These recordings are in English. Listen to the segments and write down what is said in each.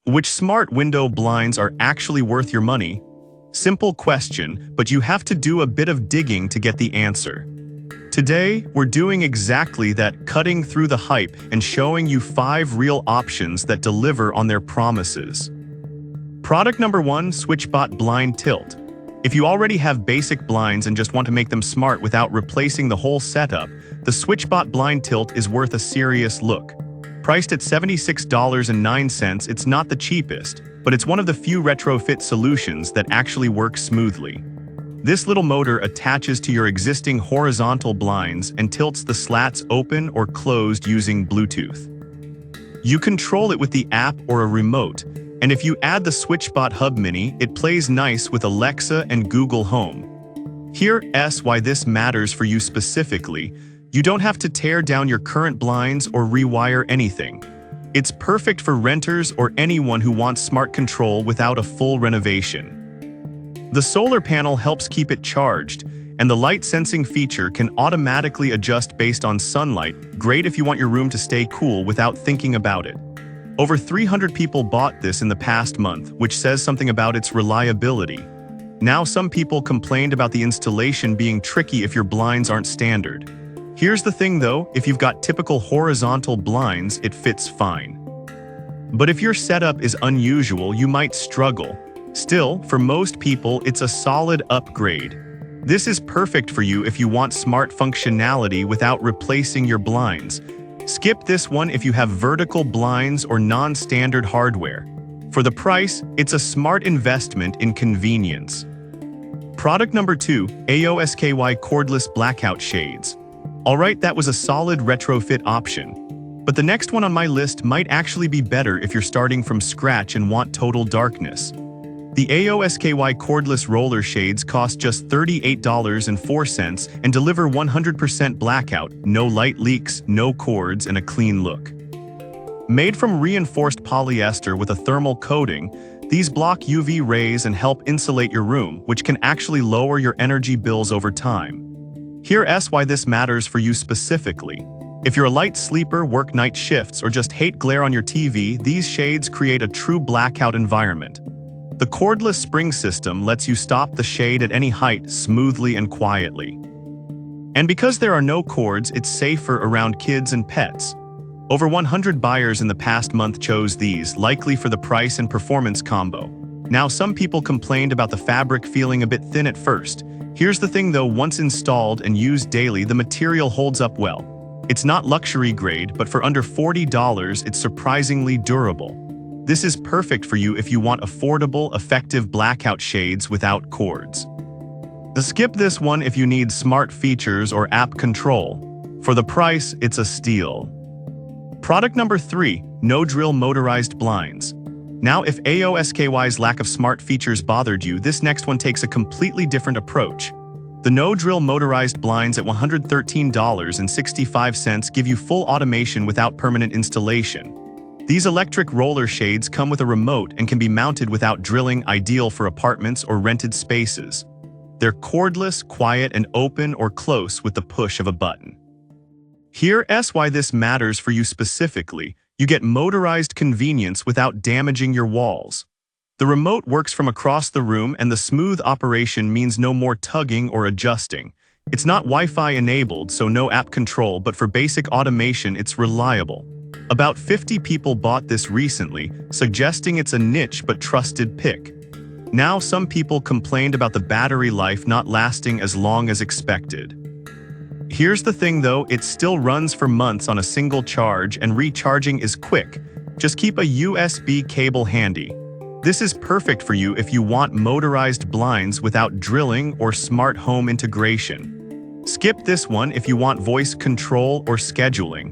Which smart window blinds are actually worth your money? Simple question, but you have to do a bit of digging to get the answer. Today, we're doing exactly that, cutting through the hype and showing you 5 real options that deliver on their promises. Product number 1, SwitchBot Blind Tilt. If you already have basic blinds and just want to make them smart without replacing the whole setup, the SwitchBot Blind Tilt is worth a serious look. Priced at $76.09, it's not the cheapest, but it's one of the few retrofit solutions that actually works smoothly. This little motor attaches to your existing horizontal blinds and tilts the slats open or closed using Bluetooth. You control it with the app or a remote, and if you add the SwitchBot Hub Mini, it plays nice with Alexa and Google Home. Here's why this matters for you specifically. You don't have to tear down your current blinds or rewire anything. It's perfect for renters or anyone who wants smart control without a full renovation. The solar panel helps keep it charged, and the light sensing feature can automatically adjust based on sunlight, great if you want your room to stay cool without thinking about it. Over 300 people bought this in the past month, which says something about its reliability. Now some people complained about the installation being tricky if your blinds aren't standard. Here's the thing though, if you've got typical horizontal blinds, it fits fine. But if your setup is unusual, you might struggle. Still, for most people, it's a solid upgrade. This is perfect for you if you want smart functionality without replacing your blinds. Skip this one if you have vertical blinds or non-standard hardware. For the price, it's a smart investment in convenience. Product number 2, AOSKY Cordless Blackout Shades. Alright, that was a solid retrofit option. But the next one on my list might actually be better if you're starting from scratch and want total darkness. The AOSKY cordless roller shades cost just $38.04 and deliver 100% blackout, no light leaks, no cords, and a clean look. Made from reinforced polyester with a thermal coating, these block UV rays and help insulate your room, which can actually lower your energy bills over time. Here's why this matters for you specifically. If you're a light sleeper, work night shifts, or just hate glare on your TV, these shades create a true blackout environment. The cordless spring system lets you stop the shade at any height smoothly and quietly. And because there are no cords, it's safer around kids and pets. Over 100 buyers in the past month chose these, likely for the price and performance combo. Now, some people complained about the fabric feeling a bit thin at first. Here's the thing though, once installed and used daily, the material holds up well. It's not luxury grade, but for under $40, it's surprisingly durable. This is perfect for you if you want affordable, effective blackout shades without cords. Skip this one if you need smart features or app control. For the price, it's a steal. Product number 3, No Drill Motorized Blinds. Now, if AOSKY's lack of smart features bothered you, this next one takes a completely different approach. The no-drill motorized blinds at $113.65 give you full automation without permanent installation. These electric roller shades come with a remote and can be mounted without drilling, ideal for apartments or rented spaces. They're cordless, quiet, and open or close with the push of a button. Here's why this matters for you specifically. You get motorized convenience without damaging your walls. The remote works from across the room, and the smooth operation means no more tugging or adjusting. It's not Wi-Fi enabled, so no app control, but for basic automation, it's reliable. About 50 people bought this recently, suggesting it's a niche but trusted pick. Now, some people complained about the battery life not lasting as long as expected. Here's the thing though, it still runs for months on a single charge and recharging is quick. Just keep a USB cable handy. This is perfect for you if you want motorized blinds without drilling or smart home integration. Skip this one if you want voice control or scheduling.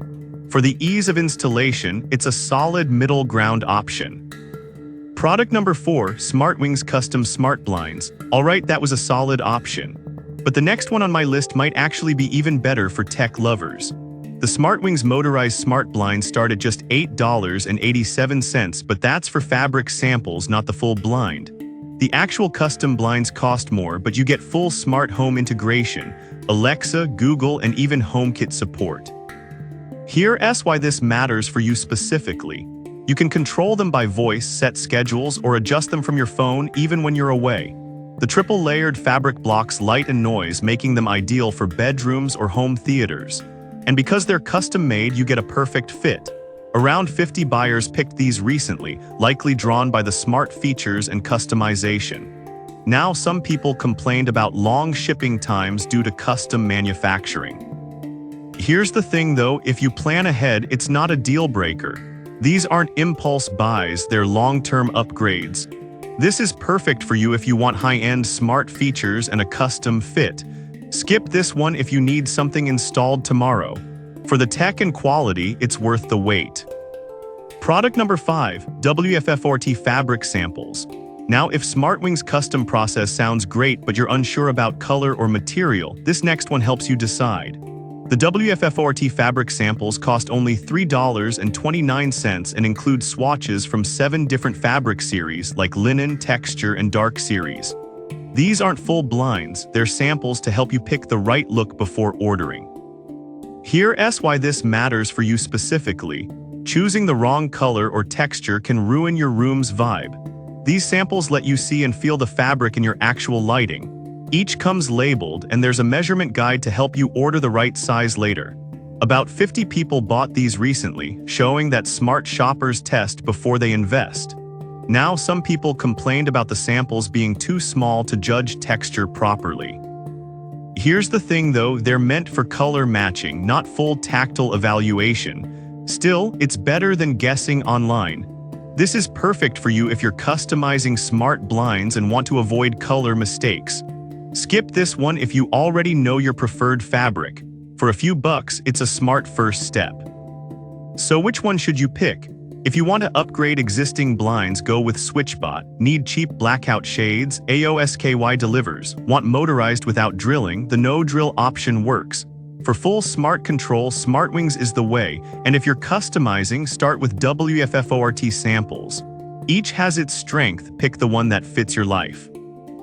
For the ease of installation, it's a solid middle ground option. Product number 4, SmartWings Custom Smart Blinds. Alright, that was a solid option. But the next one on my list might actually be even better for tech lovers. The SmartWings Motorized Smart Blinds start at just $8.87, but that's for fabric samples, not the full blind. The actual custom blinds cost more, but you get full smart home integration, Alexa, Google, and even HomeKit support. Here's why this matters for you specifically. You can control them by voice, set schedules, or adjust them from your phone even when you're away. The triple-layered fabric blocks light and noise, making them ideal for bedrooms or home theaters. And because they're custom-made, you get a perfect fit. Around 50 buyers picked these recently, likely drawn by the smart features and customization. Now, some people complained about long shipping times due to custom manufacturing. Here's the thing though, if you plan ahead, it's not a deal breaker. These aren't impulse buys, they're long-term upgrades. This is perfect for you if you want high-end smart features and a custom fit. Skip this one if you need something installed tomorrow. For the tech and quality, it's worth the wait. Product number 5, WFFORT fabric samples. Now, if SmartWings custom process sounds great but you're unsure about color or material, this next one helps you decide. The WFFORT fabric samples cost only $3.29 and include swatches from 7 different fabric series like linen, texture, and dark series. These aren't full blinds, they're samples to help you pick the right look before ordering. Here's why this matters for you specifically. Choosing the wrong color or texture can ruin your room's vibe. These samples let you see and feel the fabric in your actual lighting. Each comes labeled, and there's a measurement guide to help you order the right size later. About 50 people bought these recently, showing that smart shoppers test before they invest. Now, some people complained about the samples being too small to judge texture properly. Here's the thing though, they're meant for color matching, not full tactile evaluation. Still, it's better than guessing online. This is perfect for you if you're customizing smart blinds and want to avoid color mistakes. Skip this one if you already know your preferred fabric. For a few bucks, it's a smart first step. So which one should you pick? If you want to upgrade existing blinds, go with SwitchBot. Need cheap blackout shades? AOSKY delivers. Want motorized without drilling? The no-drill option works. For full smart control, SmartWings is the way, and if you're customizing, start with WFFORT samples. Each has its strength, pick the one that fits your life.